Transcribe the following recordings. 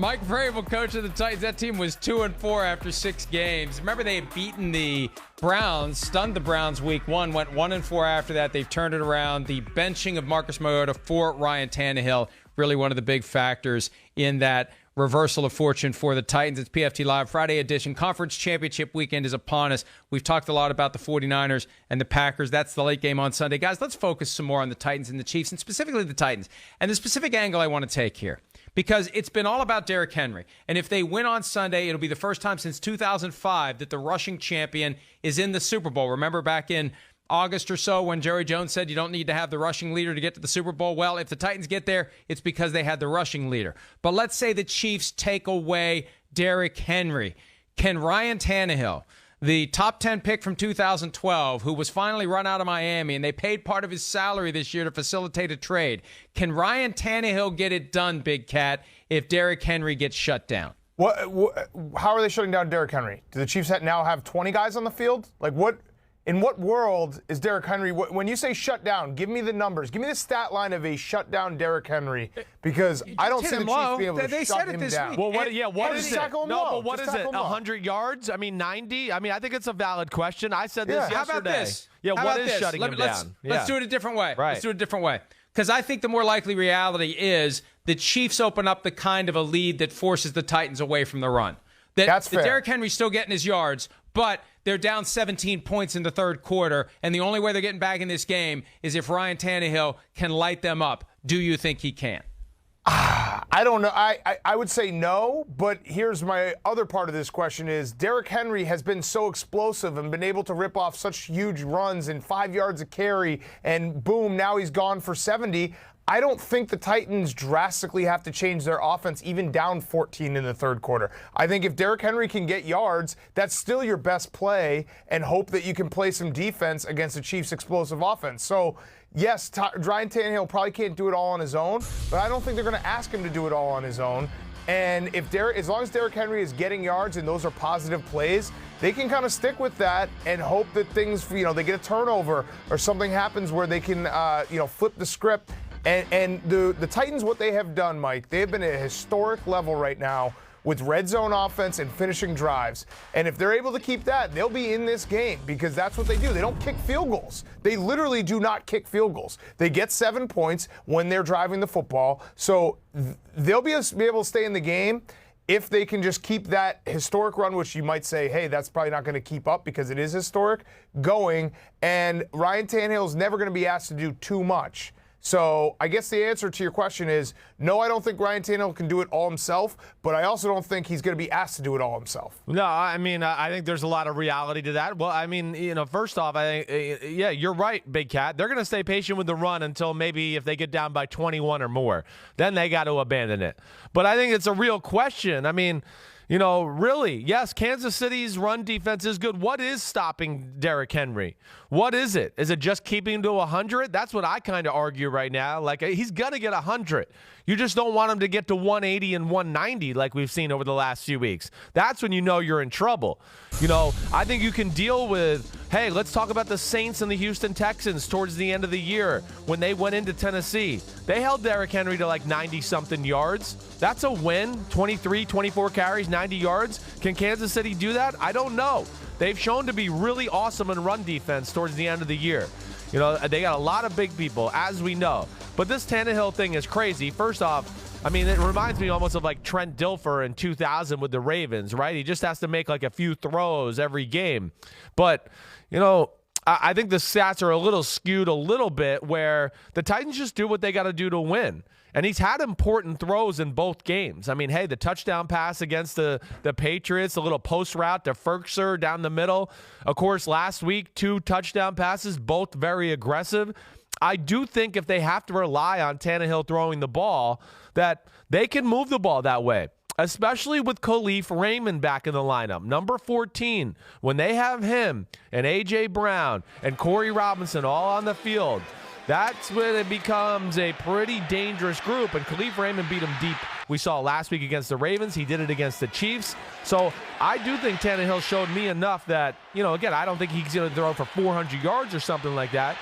Mike Vrabel, coach of the Titans. That team was 2-4 after 6 games. Remember, they had beaten the Browns, stunned the Browns week 1, went 1-4 after that. They've turned it around. The benching of Marcus Mariota for Ryan Tannehill, really one of the big factors in that reversal of fortune for the Titans. It's PFT Live Friday edition. Conference Championship weekend is upon us. We've talked a lot about the 49ers and the Packers. That's the late game on Sunday. Guys, let's focus some more on the Titans and the Chiefs, and specifically the Titans. And the specific angle I want to take here, because it's been all about Derrick Henry. And if they win on Sunday, it'll be the first time since 2005 that the rushing champion is in the Super Bowl. Remember back in August or so when Jerry Jones said you don't need to have the rushing leader to get to the Super Bowl? Well, if the Titans get there, it's because they had the rushing leader. But let's say the Chiefs take away Derrick Henry. Can Ryan Tannehill, the top 10 pick from 2012, who was finally run out of Miami, and they paid part of his salary this year to facilitate a trade, can Ryan Tannehill get it done, Big Cat, if Derrick Henry gets shut down? How are they shutting down Derrick Henry? Do the Chiefs now have 20 guys on the field? In what world is Derrick Henry? When you say shut down, give me the numbers. Give me the stat line of a shut down Derrick Henry, because I don't see the Chiefs being able to shut him down. Well, what is it? What is it? 100 yards? I mean, 90? I mean, I think it's a valid question. I said this yesterday. How about this? Yeah, what is shutting him down? Let's do it a different way. Right. Let's do it a different way. Because I think the more likely reality is the Chiefs open up the kind of a lead that forces the Titans away from the run. That's fair. Derrick Henry's still getting his yards, but they're down 17 points in the third quarter, and the only way they're getting back in this game is if Ryan Tannehill can light them up. Do you think he can? I don't know. I would say no, but here's my other part of this question is Derrick Henry has been so explosive and been able to rip off such huge runs and 5 yards a carry, and boom, now he's gone for 70. I don't think the Titans drastically have to change their offense, even down 14 in the third quarter. I think if Derrick Henry can get yards, that's still your best play, and hope that you can play some defense against the Chiefs' explosive offense. So, yes, Ryan Tannehill probably can't do it all on his own, but I don't think they're going to ask him to do it all on his own. And as long as Derrick Henry is getting yards and those are positive plays, they can kind of stick with that and hope that things, they get a turnover or something happens where they can, flip the script. And the Titans, what they have done, Mike, they have been at a historic level right now with red zone offense and finishing drives. And if they're able to keep that, they'll be in this game, because that's what they do. They don't kick field goals. They literally do not kick field goals. They get 7 points when they're driving the football. So they'll be able to stay in the game if they can just keep that historic run, which you might say, hey, that's probably not going to keep up because it is historic, going. And Ryan Tannehill is never going to be asked to do too much. So I guess the answer to your question is no, I don't think Ryan Tannehill can do it all himself, but I also don't think he's going to be asked to do it all himself. No, I mean, I think there's a lot of reality to that. Well, I mean, first off, I think, yeah, you're right, Big Cat. They're going to stay patient with the run until maybe if they get down by 21 or more. Then they got to abandon it. But I think it's a real question. I mean, really, yes, Kansas City's run defense is good. What is stopping Derrick Henry? What is it? Is it just keeping him to 100? That's what I kind of argue right now. Like, he's going to get 100. You just don't want him to get to 180 and 190 like we've seen over the last few weeks. That's when you know you're in trouble. I think you can deal with, hey, let's talk about the Saints and the Houston Texans towards the end of the year when they went into Tennessee. They held Derrick Henry to like 90-something yards. That's a win. 23, 24 carries, 90 yards. Can Kansas City do that? I don't know. They've shown to be really awesome in run defense towards the end of the year. They got a lot of big people, as we know. But this Tannehill thing is crazy. First off, I mean, it reminds me almost of like Trent Dilfer in 2000 with the Ravens, right? He just has to make like a few throws every game. But, I think the stats are a little skewed a little bit where the Titans just do what they got to do to win. And he's had important throws in both games. I mean, hey, the touchdown pass against the Patriots, the little post route to Ferkser down the middle. Of course, last week, 2 touchdown passes, both very aggressive. I do think if they have to rely on Tannehill throwing the ball, that they can move the ball that way, especially with Khalif Raymond back in the lineup. Number 14, when they have him and A.J. Brown and Corey Robinson all on the field, that's when it becomes a pretty dangerous group, and Khalif Raymond beat him deep. We saw last week against the Ravens. He did it against the Chiefs. So I do think Tannehill showed me enough that, again, I don't think he's going to throw for 400 yards or something like that,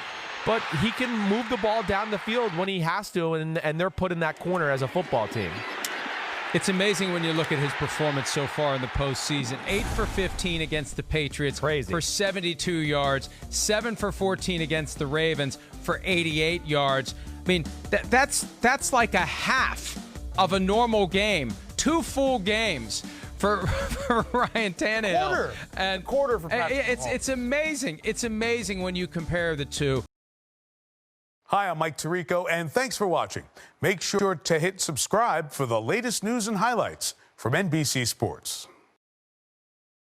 but he can move the ball down the field when he has to, and they're put in that corner as a football team. It's amazing when you look at his performance so far in the postseason. 8 for 15 against the Patriots for 72 yards, 7 for 14 against the Ravens for 88 yards. I mean, that's like a half of a normal game. 2 full games for Ryan Tannehill. Quarter for Patrick Mahomes. It's amazing. It's amazing when you compare the two. Hi, I'm Mike Tirico, and thanks for watching. Make sure to hit subscribe for the latest news and highlights from NBC Sports.